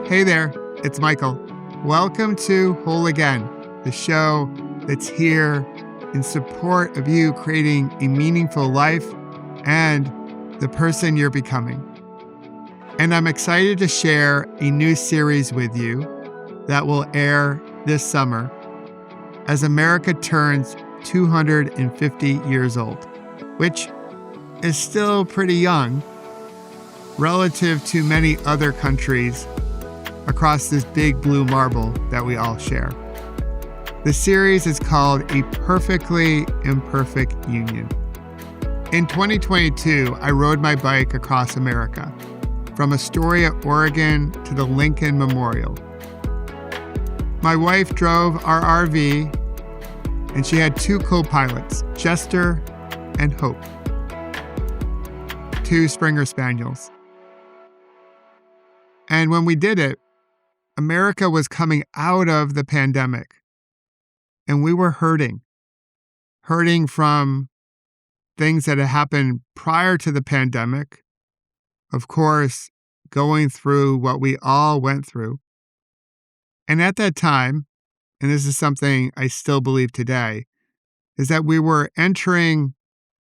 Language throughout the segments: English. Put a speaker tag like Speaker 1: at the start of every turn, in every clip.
Speaker 1: Hey there, it's Michael. Welcome to Whole Again, the show that's here in support of you creating a meaningful life and the person you're becoming. And I'm excited to share a new series with you that will air this summer as America turns 250 years old, which is still pretty young relative to many other countries across this big blue marble that we all share. The series is called A Perfectly Imperfect Union. In 2022, I rode my bike across America, from Astoria, Oregon to the Lincoln Memorial. My wife drove our RV, and she had two co-pilots, Jester and Hope, two Springer Spaniels. And when we did it, America was coming out of the pandemic, and we were hurting from things that had happened prior to the pandemic. Of course, going through what we all went through. And at that time, and this is something I still believe today, is that we were entering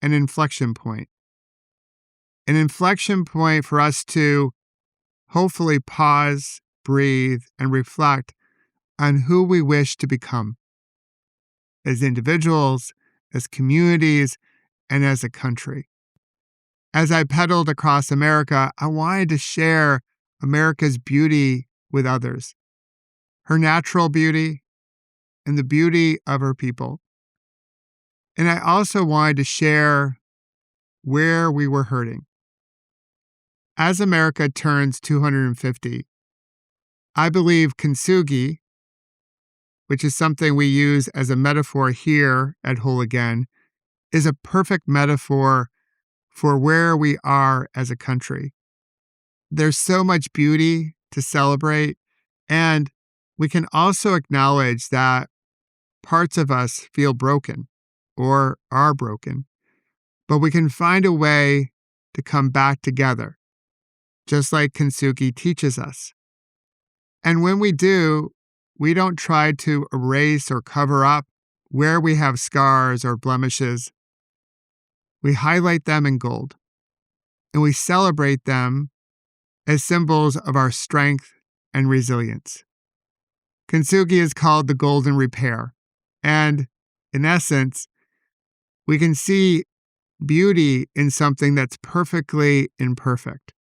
Speaker 1: an inflection point. An inflection point for us to hopefully pause, breathe, and reflect on who we wish to become as individuals, as communities, and as a country. As I pedaled across America, I wanted to share America's beauty with others, her natural beauty and the beauty of her people. And I also wanted to share where we were hurting. As America turns 250, I believe Kinstugi, which is something we use as a metaphor here at Whole Again, is a perfect metaphor for where we are as a country. There's so much beauty to celebrate, and we can also acknowledge that parts of us feel broken or are broken, but we can find a way to come back together, just like Kinstugi teaches us. And when we do, we don't try to erase or cover up where we have scars or blemishes. We highlight them in gold, and we celebrate them as symbols of our strength and resilience. Kinstugi is called the golden repair, and in essence, we can see beauty in something that's perfectly imperfect.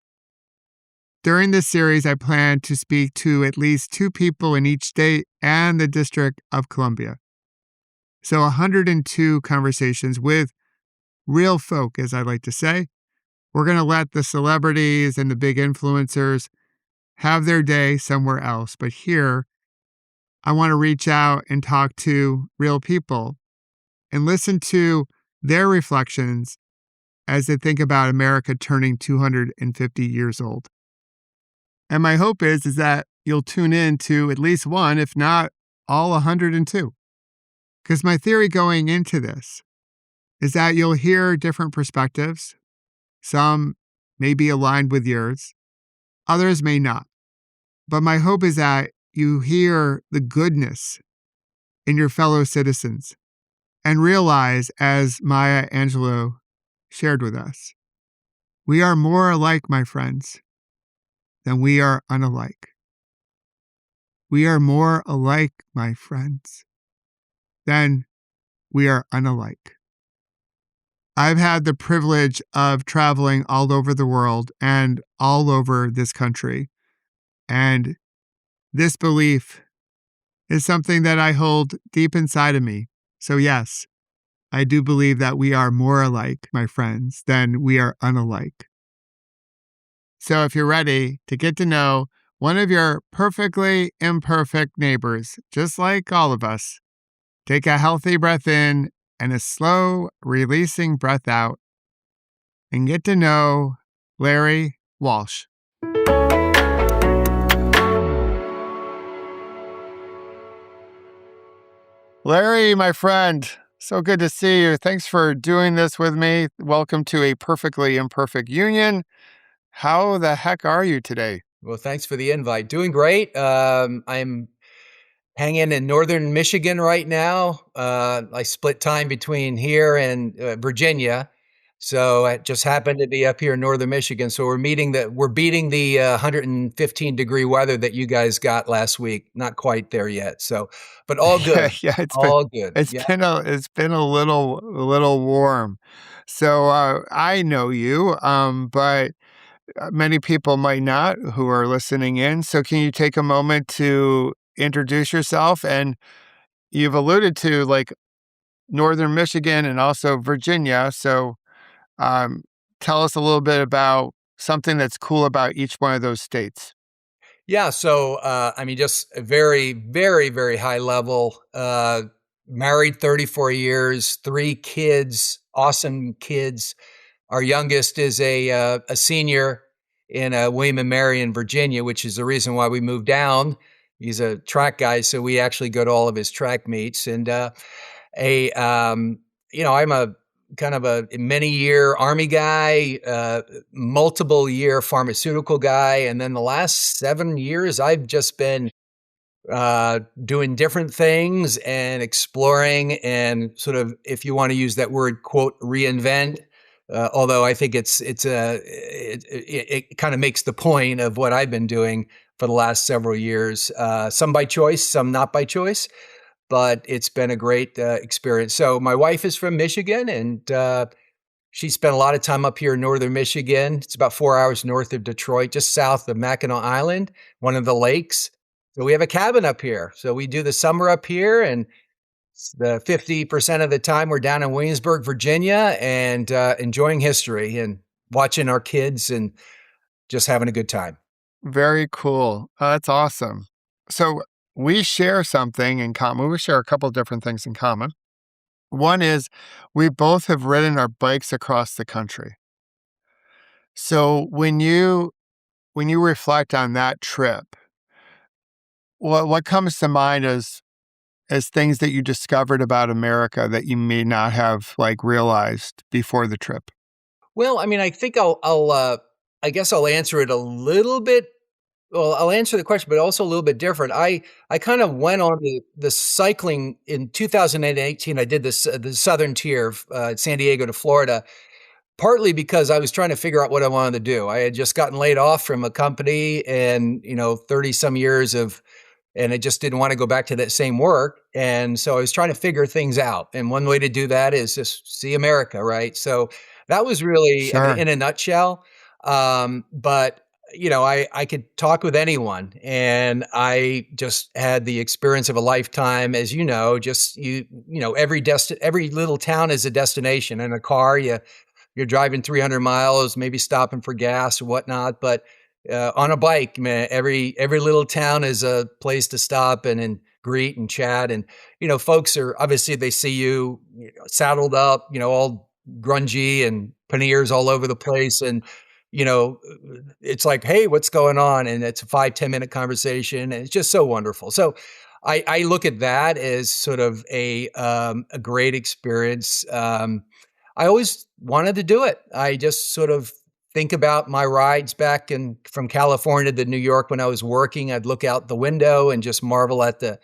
Speaker 1: During this series, I plan to speak to at least 2 people in each state and the District of Columbia. So 102 conversations with real folk, as I like to say. We're going to let the celebrities and the big influencers have their day somewhere else. But here, I want to reach out and talk to real people and listen to their reflections as they think about America turning 250 years old. And my hope is that you'll tune in to at least one, if not all 102. Because my theory going into this is that you'll hear different perspectives. Some may be aligned with yours. Others may not. But my hope is that you hear the goodness in your fellow citizens and realize, as Maya Angelou shared with us, we are more alike, my friends, than we are unalike. We are more alike, my friends, than we are unalike. I've had the privilege of traveling all over the world and all over this country, and this belief is something that I hold deep inside of me. So yes, I do believe that we are more alike, my friends, than we are unalike. So if you're ready to get to know one of your perfectly imperfect neighbors, just like all of us, take a healthy breath in and a slow releasing breath out, and get to know Larry Walsh. Larry, my friend, so good to see you. Thanks for doing this with me. Welcome to A Perfectly Imperfect Union. How the heck are you today?
Speaker 2: Well, thanks for the invite. Doing great. I'm hanging in Northern Michigan right now. I split time between here and Virginia. So I just happened to be up here in Northern Michigan. So we're beating the 115-degree weather that you guys got last week. Not quite there yet. So, but all
Speaker 1: Yeah,
Speaker 2: good.
Speaker 1: yeah,
Speaker 2: All good. Yeah.
Speaker 1: it's been a little warm. So, I know you, but many people might not who are listening in. So can you take a moment to introduce yourself? And you've alluded to like Northern Michigan and also Virginia. So um, tell us a little bit about something that's cool about each one of those states.
Speaker 2: Yeah. So, I mean, just a very, very, very high level. Married 34 years, three kids, awesome kids. Our youngest is a senior in William and Mary in Virginia, which is the reason why we moved down. He's a track guy, so we actually go to all of his track meets. And a I'm a kind of a many year Army guy, multiple year pharmaceutical guy, and then the last 7 years I've just been doing different thing and exploring and sort of, if you want to use that word, quote, reinvent. Although I think it kind of makes the point of what I've been doing for the last several years. Some by choice, some not by choice, but it's been a great experience. So my wife is from Michigan, and she spent a lot of time up here in Northern Michigan. It's about 4 hours north of Detroit, just south of Mackinac Island, one of the lakes. So we have a cabin up here. So we do the summer up here, and the 50% of the time we're down in Williamsburg, Virginia, and enjoying history and watching our kids and just having a good time.
Speaker 1: Very cool. That's awesome. So we share something in common. We share a couple different things in common. One is we both have ridden our bikes across the country. So when you reflect on that trip, what comes to mind as things that you discovered about America that you may not have like realized before the trip?
Speaker 2: Well, I mean, I think I guess I'll answer it a little bit. Well, I'll answer the question, but also a little bit different. I kind of went on the cycling in 2018. I did this the Southern Tier, San Diego to Florida, partly because I was trying to figure out what I wanted to do. I had just gotten laid off from a company, and 30 some years of, and I just didn't want to go back to that same work. And so I was trying to figure things out. And one way to do that is just see America, right? So that was really, I mean,
Speaker 1: Sure.
Speaker 2: in a nutshell. But I could talk with anyone, and I just had the experience of a lifetime, as you know. Just every little town is a destination. In a car, you're driving 300 miles, maybe stopping for gas or whatnot. But on a bike, man, every little town is a place to stop and greet and chat. And folks are obviously, they see you, saddled up, all grungy and panniers all over the place, and you know it's like, hey, what's going on? And it's a 5-10 minute conversation, and it's just so wonderful. So I look at that as sort of a great experience. I always wanted to do it. I just sort of think about my rides back from California to New York when I was working. I'd look out the window and just marvel at the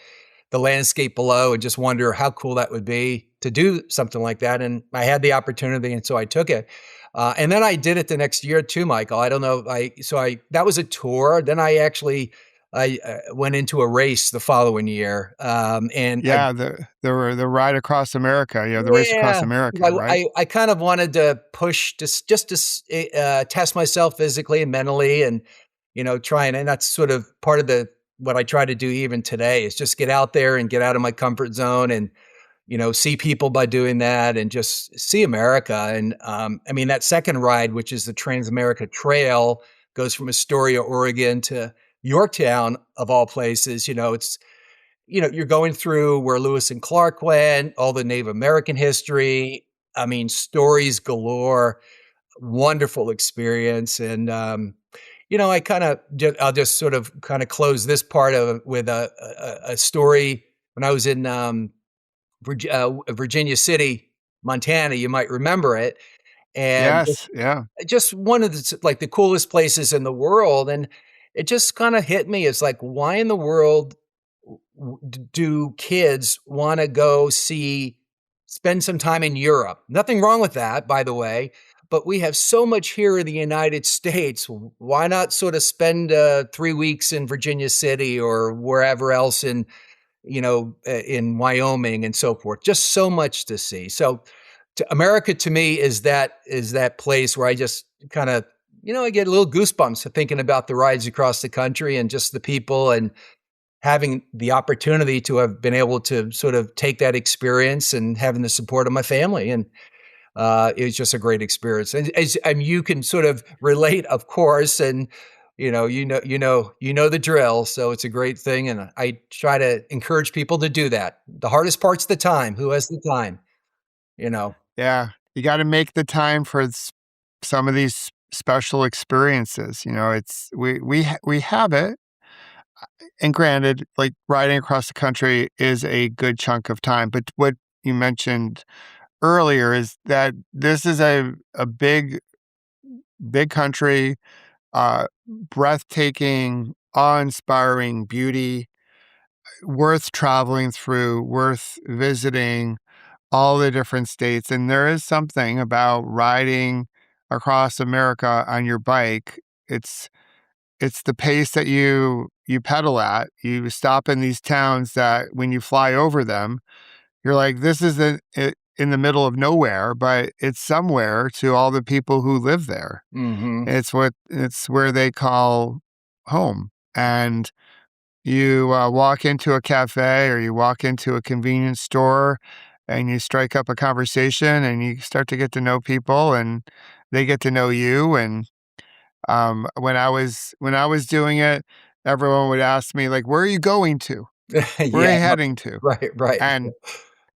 Speaker 2: landscape below and just wonder how cool that would be to do something like that. And I had the opportunity, and so I took it. And then I did it the next year too, Michael. I don't know. That was a tour. Then I went into a race the following year. And I
Speaker 1: Yeah, the ride across America. Yeah, the race across
Speaker 2: Yeah,
Speaker 1: America, right?
Speaker 2: I kind of wanted to push just to test myself physically and mentally, and and that's sort of part of the what I try to do even today is just get out there and get out of my comfort zone, and see people by doing that, and just see America. And I mean, that second ride, which is the Trans-America Trail, goes from Astoria, Oregon to Yorktown, of all places. It's you're going through where Lewis and Clark went, all the Native American history. I mean, stories galore, wonderful experience. And, I'll just sort of kind of close this part of with a story. When I was in Virginia City, Montana, you might remember it. And
Speaker 1: Yes, yeah.
Speaker 2: just one of the coolest places in the world. And it just kind of hit me. It's like, why in the world do kids want to go spend some time in Europe? Nothing wrong with that, by the way. But we have so much here in the United States. Why not sort of spend 3 weeks in Virginia City or wherever else in Wyoming and so forth? Just so much to see. So, America to me is that place where I just kind of I get a little goosebumps thinking about the rides across the country and just the people and having the opportunity to have been able to sort of take that experience and having the support of my family. And it was just a great experience. And you can sort of relate, of course, and the drill. So it's a great thing. And I try to encourage people to do that. The hardest part's the time. Who has the time? You know?
Speaker 1: Yeah, you got to make the time for some of these special experiences. It's we have it, and granted, like riding across the country is a good chunk of time. But what you mentioned earlier is that this is a big country, breathtaking, awe-inspiring beauty, worth traveling through, worth visiting all the different states. And there is something about riding across America on your bike. It's the pace that you pedal at. You stop in these towns that when you fly over them, you're like, this is in the middle of nowhere, but it's somewhere to all the people who live there.
Speaker 2: Mm-hmm.
Speaker 1: It's where they call home. And you walk into a cafe or you walk into a convenience store and you strike up a conversation and you start to get to know people and they get to know you. And when I was doing it, everyone would ask me like, "Where are you going to? Where are
Speaker 2: Yeah.
Speaker 1: you heading to?"
Speaker 2: Right.
Speaker 1: And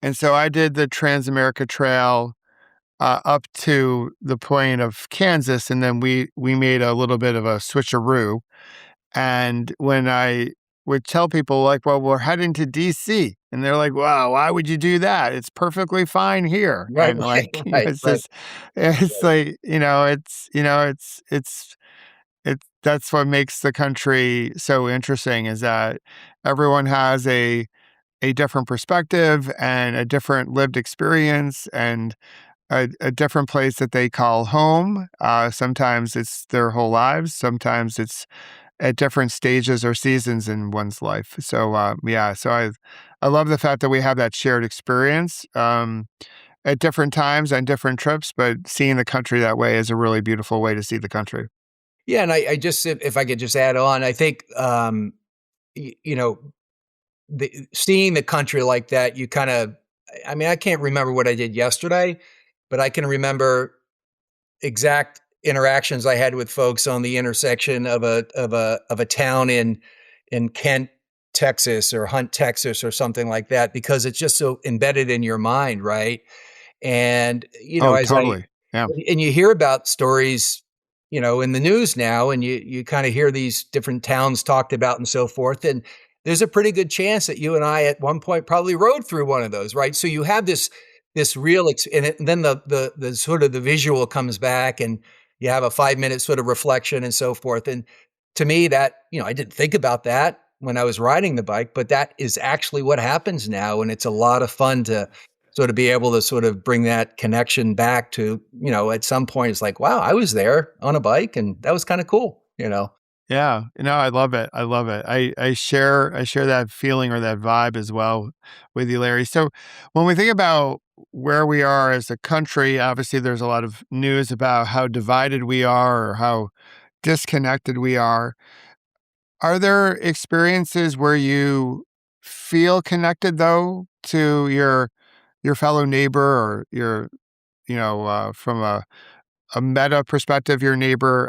Speaker 1: and so I did the Trans-America Trail up to the point of Kansas, and then we made a little bit of a switcheroo. And when I would tell people like, "Well, we're heading to DC," and they're like, "Wow, why would you do that? It's perfectly fine here."
Speaker 2: Right.
Speaker 1: And
Speaker 2: Right.
Speaker 1: like,
Speaker 2: Right.
Speaker 1: it's
Speaker 2: Right.
Speaker 1: just, it's like, it's that's what makes the country so interesting is that everyone has a different perspective and a different lived experience and a different place that they call home. Sometimes it's their whole lives. Sometimes it's at different stages or seasons in one's life. So yeah, so I love the fact that we have that shared experience at different times and different trips, but seeing the country that way is a really beautiful way to see the country.
Speaker 2: Yeah. And I just, if I could just add on, I think, y- you know, seeing the country like that, you kind of, I mean, I can't remember what I did yesterday, but I can remember exact interactions I had with folks on the intersection of a town in Kent, Texas, or Hunt, Texas, or something like that, because it's just so embedded in your mind, right? And
Speaker 1: Oh,
Speaker 2: as I
Speaker 1: totally. Yeah.
Speaker 2: and you hear about stories, in the news now, and you kind of hear these different towns talked about and so forth. And there's a pretty good chance that you and I at one point probably rode through one of those, right? So you have this real, and then the sort of the visual comes back, and you have a 5 minute sort of reflection and so forth. And to me, that I didn't think about that when I was riding the bike, but that is actually what happens now, and it's a lot of fun to sort of be able to sort of bring that connection back to, at some point it's like, wow, I was there on a bike and that was kind of cool.
Speaker 1: Yeah. No, I love it. I love it. I share that feeling or that vibe as well with you, Larry. So when we think about where we are as a country, obviously there's a lot of news about how divided we are or how disconnected we are. Are there experiences where you feel connected though to your fellow neighbor or from a meta perspective, your neighbor,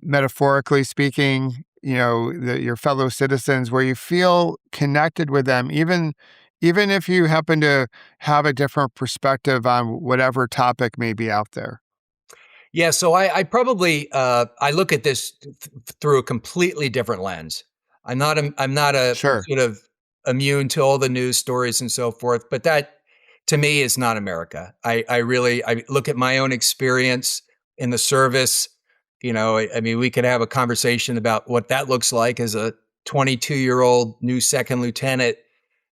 Speaker 1: metaphorically speaking, your fellow citizens, where you feel connected with them, even if you happen to have a different perspective on whatever topic may be out there.
Speaker 2: Yeah, so I probably I look at this through a completely different lens. I'm not a
Speaker 1: Sure.
Speaker 2: sort of immune to all the news stories and so forth, but that to me is not America. I look at my own experience in the service. I mean, we could have a conversation about what that looks like as a 22-year-old new second lieutenant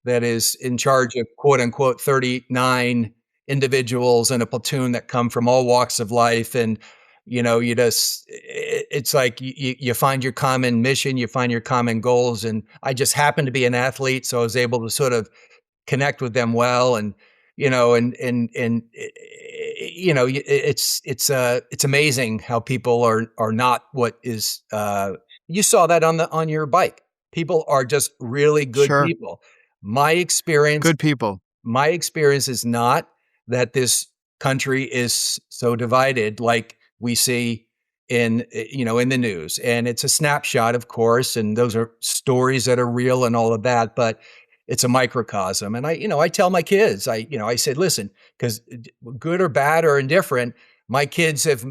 Speaker 2: that is in charge of quote unquote 39 individuals in a platoon that come from all walks of life. And, it's like you find your common mission, you find your common goals. And I just happened to be an athlete. So I was able to sort of connect with them well. And, it's amazing how people are not what is, you saw that on your bike. People are just really good
Speaker 1: Sure.
Speaker 2: people. My experience
Speaker 1: Good people.
Speaker 2: my experience is not that this country is so divided like we see in the news. And it's a snapshot, of course, and those are stories that are real and all of that, but it's a microcosm. And I tell my kids, I said, listen, because good or bad or indifferent, my kids have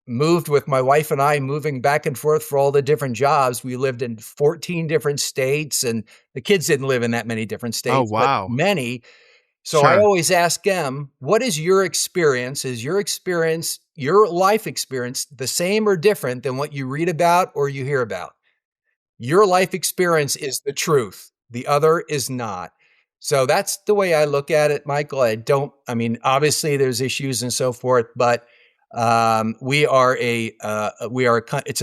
Speaker 2: moved with my wife and I, moving back and forth for all the different jobs. We lived in 14 different states, and the kids didn't live in that many different
Speaker 1: Oh,
Speaker 2: states, but
Speaker 1: wow.
Speaker 2: many. So I
Speaker 1: Sure.
Speaker 2: always ask them, what is your experience? Is your experience, your life experience, the same or different than what you read about or you hear about? Your life experience is the truth. The other is not. So that's the way I look at it, Michael. I mean, obviously there's issues and so forth, but it's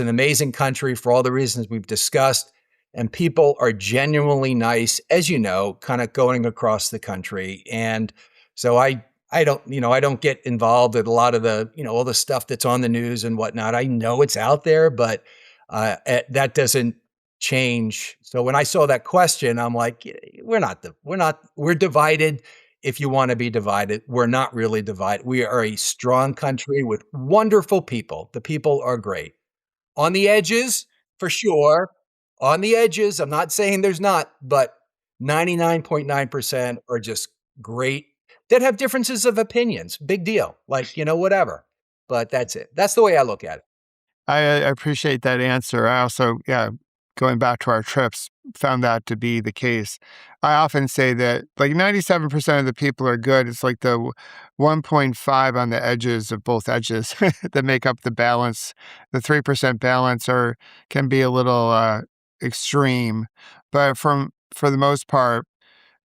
Speaker 2: an amazing country for all the reasons we've discussed. And people are genuinely nice, as you know, kind of going across the country. And so I don't get involved with a lot of all the stuff that's on the news and whatnot. I know it's out there, but that doesn't change. So when I saw that question, I'm like, we're divided. If you want to be divided, we're not really divided. We are a strong country with wonderful people. The people are great. On the edges, for sure. On the edges, I'm not saying there's not, but 99.9% are just great that have differences of opinions. Big deal. Like, whatever. But that's it. That's the way I look at it.
Speaker 1: I appreciate that answer. I also, yeah, going back to our trips, found that to be the case. I often say that like 97% of the people are good. It's like the 1.5 on the edges of both edges that make up the balance. The 3% balance or can be a little extreme, but for the most part,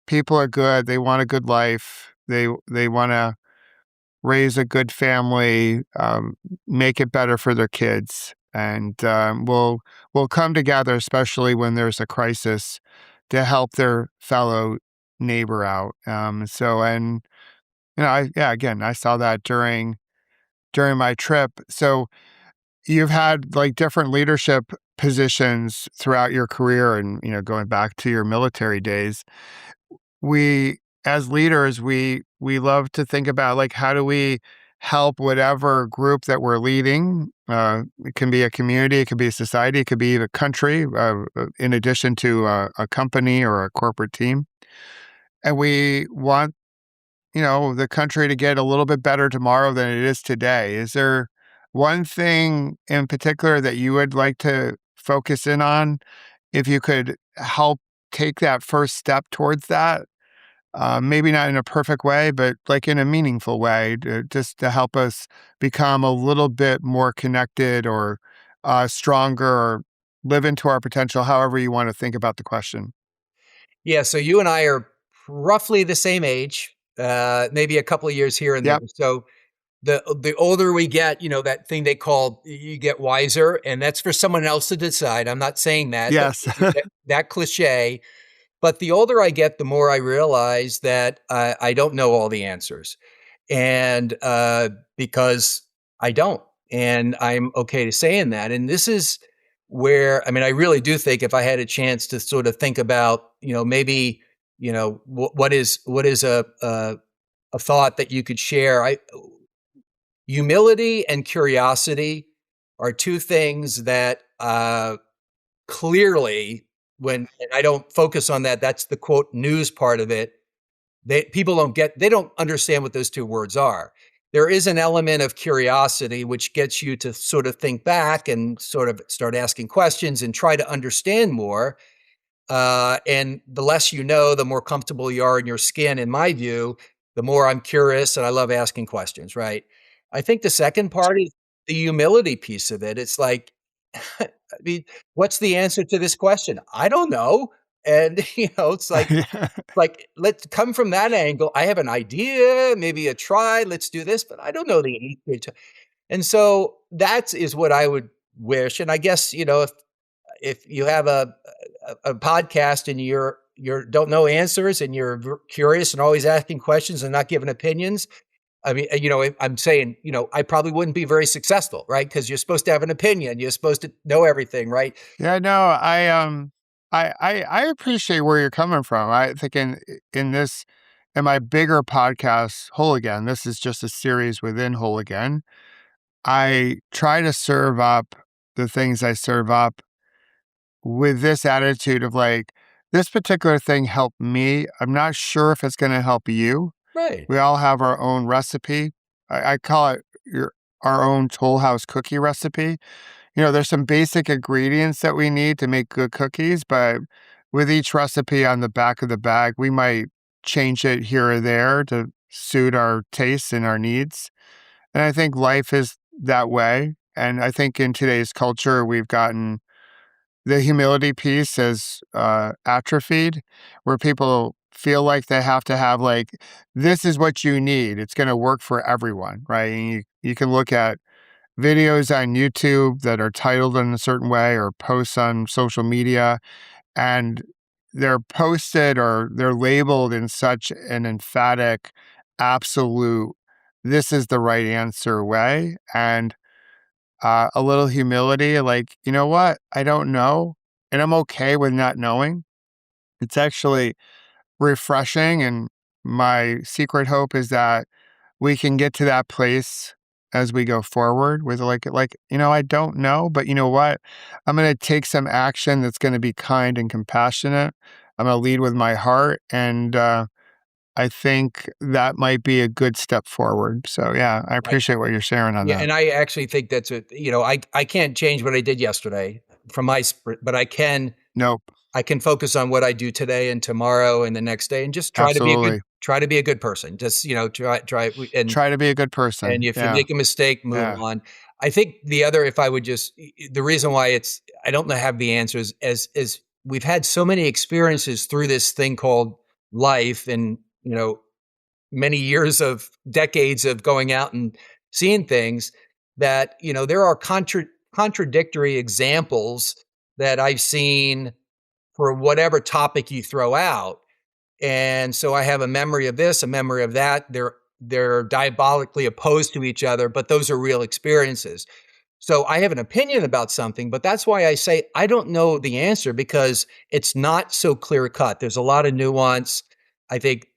Speaker 1: people are good. They want a good life. They want to raise a good family, make it better for their kids, and will come together, especially when there's a crisis, to help their fellow neighbor out. And again, I saw that during my trip. So you've had like different leadership positions throughout your career, and going back to your military days. We as leaders, we love to think about like how do we help whatever group that we're leading. It can be a community, it could be a society, it could be a country, in addition to a company or a corporate team. And we want the country to get a little bit better tomorrow than it is today. Is there one thing in particular that you would like to focus in on if you could help take that first step towards that? Maybe not in a perfect way, but like in a meaningful way, just to help us become a little bit more connected or stronger or live into our potential, however you want to think about the question.
Speaker 2: Yeah, so you and I are roughly the same age, maybe a couple of years here and there.
Speaker 1: Yep.
Speaker 2: So the older we get, that thing they call you get wiser, and that's for someone else to decide. I'm not saying that
Speaker 1: Yes.
Speaker 2: that cliche, but the older I get, the more I realize that I don't know all the answers, and because I don't, and I'm okay to saying that. And this is where I mean, I really do think if I had a chance to sort of think about, maybe, what is a thought that you could share. Humility and curiosity are two things that clearly, when and I don't focus on that, that's the quote news part of it. People they don't understand what those two words are. There is an element of curiosity which gets you to sort of think back and sort of start asking questions and try to understand more. And the less you know, the more comfortable you are in your skin, in my view, the more I'm curious and I love asking questions, right? I think the second part is the humility piece of it. It's like, I mean, what's the answer to this question? I don't know. And, it's
Speaker 1: Yeah.
Speaker 2: like, let's come from that angle. I have an idea, maybe a try, let's do this, but I don't know the answer to. And so that is what I would wish. And I guess, if you have a podcast and you're don't know answers and you're curious and always asking questions and not giving opinions, I mean, I'm saying, I probably wouldn't be very successful, right? Because you're supposed to have an opinion. You're supposed to know everything, right?
Speaker 1: Yeah, no, I appreciate where you're coming from. I think in this in my bigger podcast, Whole Again, this is just a series within Whole Again. I try to serve up the things I serve up with this attitude of like, this particular thing helped me. I'm not sure if it's going to help you.
Speaker 2: Right.
Speaker 1: We all have our own recipe. I call it our own Toll House cookie recipe. There's some basic ingredients that we need to make good cookies, but with each recipe on the back of the bag, we might change it here or there to suit our tastes and our needs. And I think life is that way. And I think in today's culture, we've gotten the humility piece has atrophied, where people feel like they have to have like, this is what you need. It's going to work for everyone, right? And you can look at videos on YouTube that are titled in a certain way or posts on social media, and they're posted or they're labeled in such an emphatic, absolute, this is the right answer way. And a little humility, like, you know what? I don't know. And I'm okay with not knowing. It's actually refreshing. And my secret hope is that we can get to that place as we go forward with like, I don't know, but you know what? I'm going to take some action that's going to be kind and compassionate. I'm going to lead with my heart. And I think that might be a good step forward. So yeah, I
Speaker 2: Right.
Speaker 1: appreciate what you're sharing on
Speaker 2: Yeah,
Speaker 1: that.
Speaker 2: and I actually think that's I can't change what I did yesterday from but
Speaker 1: Nope.
Speaker 2: I can focus on what I do today and tomorrow and the next day and just
Speaker 1: Absolutely.
Speaker 2: try to be a good person. Just, try
Speaker 1: Try to be a good
Speaker 2: and
Speaker 1: person.
Speaker 2: if you
Speaker 1: Yeah.
Speaker 2: make a mistake, move
Speaker 1: Yeah.
Speaker 2: on. I think the other, if I would just, the reason why I don't have the answers as we've had so many experiences through this thing called life and, many years of decades of going out and seeing things that, there are contradictory examples that I've seen for whatever topic you throw out. And so I have a memory of this, a memory of that. They're diabolically opposed to each other, but those are real experiences. So I have an opinion about something, but that's why I say I don't know the answer because it's not so clear cut. There's a lot of nuance. I think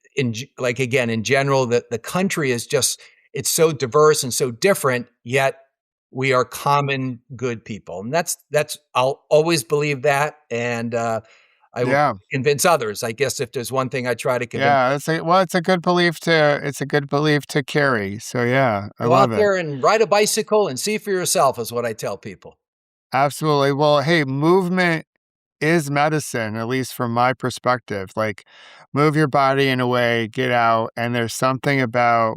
Speaker 2: again, in general, the country is just, it's so diverse and so different, yet we are common good people. And I'll always believe that. And I will
Speaker 1: Yeah.
Speaker 2: convince others. I guess if there's one thing I try to convince,
Speaker 1: Yeah. It's a good belief to carry. So yeah, I
Speaker 2: go out
Speaker 1: love it.
Speaker 2: there and ride a bicycle and see for yourself is what I tell people.
Speaker 1: Absolutely. Well, hey, movement is medicine, at least from my perspective. Like, move your body in a way, get out. And there's something about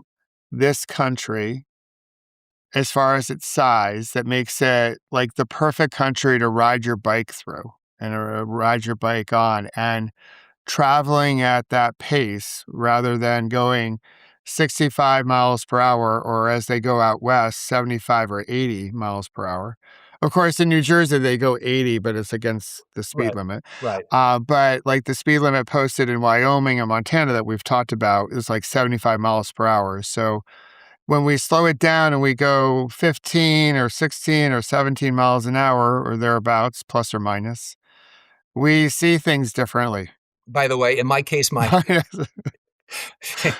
Speaker 1: this country, as far as its size, that makes it like the perfect country to ride your bike through and ride your bike on. And traveling at that pace rather than going 65 miles per hour, or as they go out west, 75 or 80 miles per hour. Of course, in New Jersey, they go 80, but it's against the speed
Speaker 2: Right.
Speaker 1: limit.
Speaker 2: Right.
Speaker 1: But like the speed limit posted in Wyoming and Montana that we've talked about is like 75 miles per hour. So when we slow it down and we go 15 or 16 or 17 miles an hour or thereabouts, plus or minus, we see things differently.
Speaker 2: By the way, in my case, my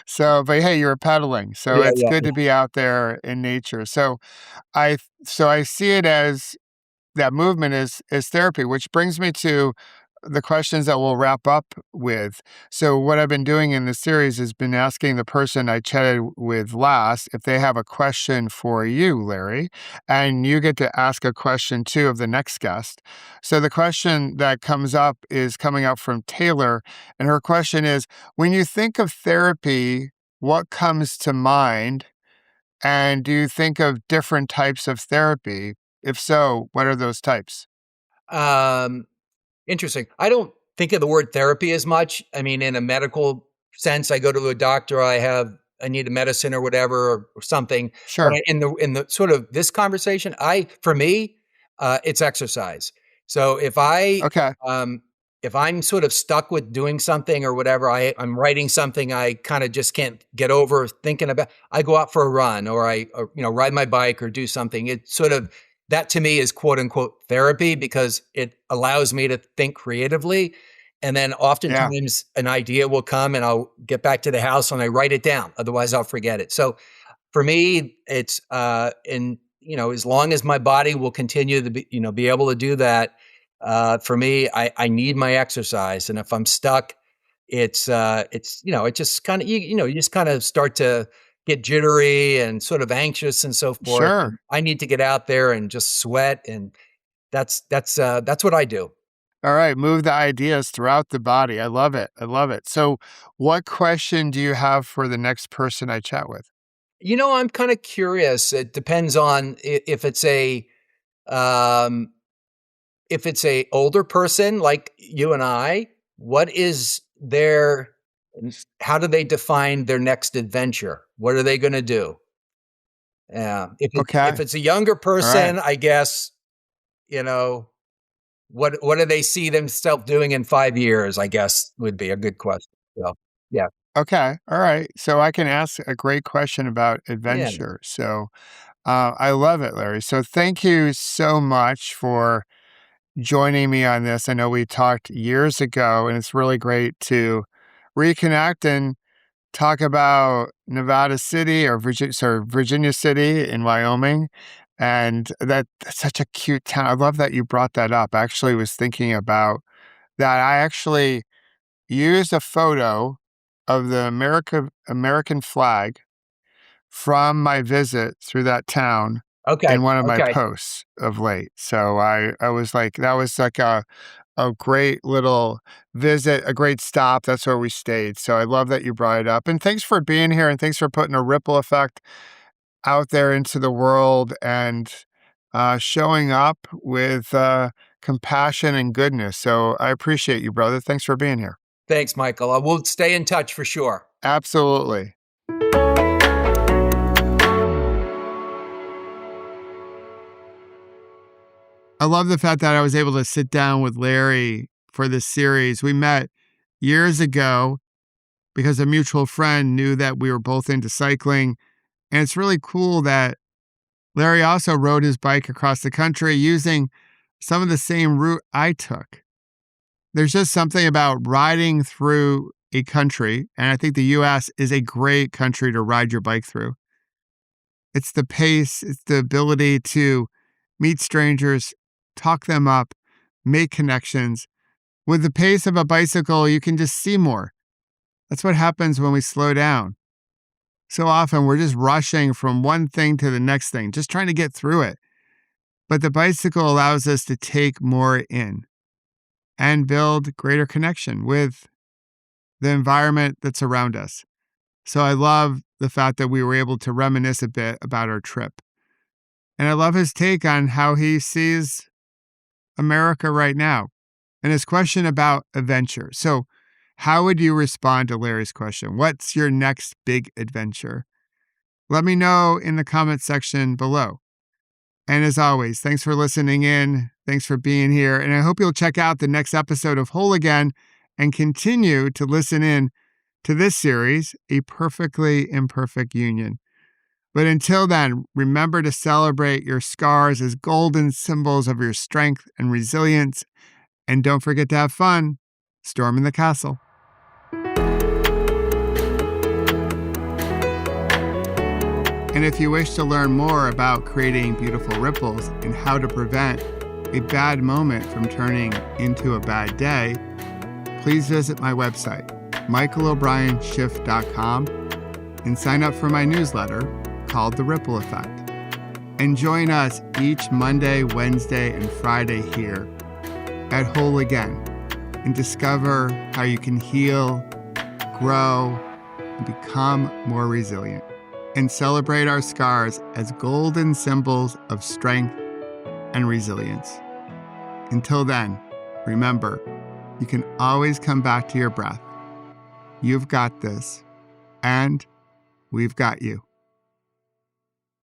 Speaker 1: So, but hey, you're pedaling, so
Speaker 2: yeah,
Speaker 1: it's
Speaker 2: yeah,
Speaker 1: good
Speaker 2: yeah.
Speaker 1: to be out there in nature. So I see it as that movement is therapy, which brings me to the questions that we'll wrap up with. So what I've been doing in this series has been asking the person I chatted with last if they have a question for you, Larry, and you get to ask a question too of the next guest. So the question that comes up is coming up from Taylor, and her question is, when you think of therapy, what comes to mind? And do you think of different types of therapy? If so, what are those types?
Speaker 2: Um, Interesting. I don't think of the word therapy as much. I mean, in a medical sense, I go to a doctor, I need a medicine or whatever or something. But
Speaker 1: Sure.
Speaker 2: in the sort of this conversation, for me, it's exercise. So
Speaker 1: Okay.
Speaker 2: if I'm sort of stuck with doing something or whatever, I'm writing something I kind of just can't get over thinking about, I go out for a run or ride my bike or do something. It's sort of that to me is quote unquote therapy because it allows me to think creatively. And then
Speaker 1: Yeah.
Speaker 2: oftentimes an idea will come and I'll get back to the house and I write it down. Otherwise I'll forget it. So for me, it's as long as my body will continue to be able to do that, for me, I need my exercise. And if I'm stuck, it just kind of you just kind of start to get jittery and sort of anxious and so forth. And
Speaker 1: Sure.
Speaker 2: I need to get out there and just sweat, and that's what I do.
Speaker 1: All right. Move the ideas throughout the body. I love it. I love it. So, what question do you have for the next person I chat with?
Speaker 2: I'm kind of curious. It depends on um, if it's a older person like you and I, what is their how do they define their next adventure? What are they going to do? Yeah. If
Speaker 1: Okay.
Speaker 2: it's a younger
Speaker 1: All right.
Speaker 2: person, I guess, you know, what do they see themselves doing in 5 years, I guess would be a good question. So, yeah.
Speaker 1: Okay. All right. So, I can ask a great question about
Speaker 2: Yeah.
Speaker 1: adventure. So, I love it, Larry. So, thank you so much for joining me on this. I know we talked years ago, and it's really great to reconnect and talk about Nevada City or Virginia City in Wyoming. And that's such a cute town. I love that you brought that up. I actually was thinking about that. I actually used a photo of the American flag from my visit through that town
Speaker 2: Okay.
Speaker 1: in one of my
Speaker 2: Okay.
Speaker 1: posts of late. So I was like, that was like a great little visit, a great stop. That's where we stayed. So I love that you brought it up. And thanks for being here and thanks for putting a ripple effect out there into the world and showing up with compassion and goodness. So I appreciate you, brother. Thanks for being here.
Speaker 2: Thanks, Michael. I will stay in touch for sure.
Speaker 1: Absolutely. I love the fact that I was able to sit down with Larry for this series. We met years ago because a mutual friend knew that we were both into cycling. And it's really cool that Larry also rode his bike across the country using some of the same route I took. There's just something about riding through a country, and I think the US is a great country to ride your bike through. It's the pace, it's the ability to meet strangers, talk them up, make connections. With the pace of a bicycle, you can just see more. That's what happens when we slow down. So often we're just rushing from one thing to the next thing, just trying to get through it. But the bicycle allows us to take more in and build greater connection with the environment that's around us. So I love the fact that we were able to reminisce a bit about our trip. And I love his take on how he sees America right now and his question about adventure. So, how would you respond to Larry's question? What's your next big adventure? Let me know in the comment section below. And as always, thanks for listening in. Thanks for being here. And I hope you'll check out the next episode of Whole Again and continue to listen in to this series, A Perfectly Imperfect Union. But until then, remember to celebrate your scars as golden symbols of your strength and resilience. And don't forget to have fun storming the castle. And if you wish to learn more about creating beautiful ripples and how to prevent a bad moment from turning into a bad day, please visit my website, michaelobrienshift.com, and sign up for my newsletter called The Ripple Effect. And join us each Monday, Wednesday, and Friday here at Whole Again and discover how you can heal, grow, and become more resilient. and celebrate our scars as golden symbols of strength and resilience. Until then, remember, you can always come back to your breath. You've got this, and we've got you.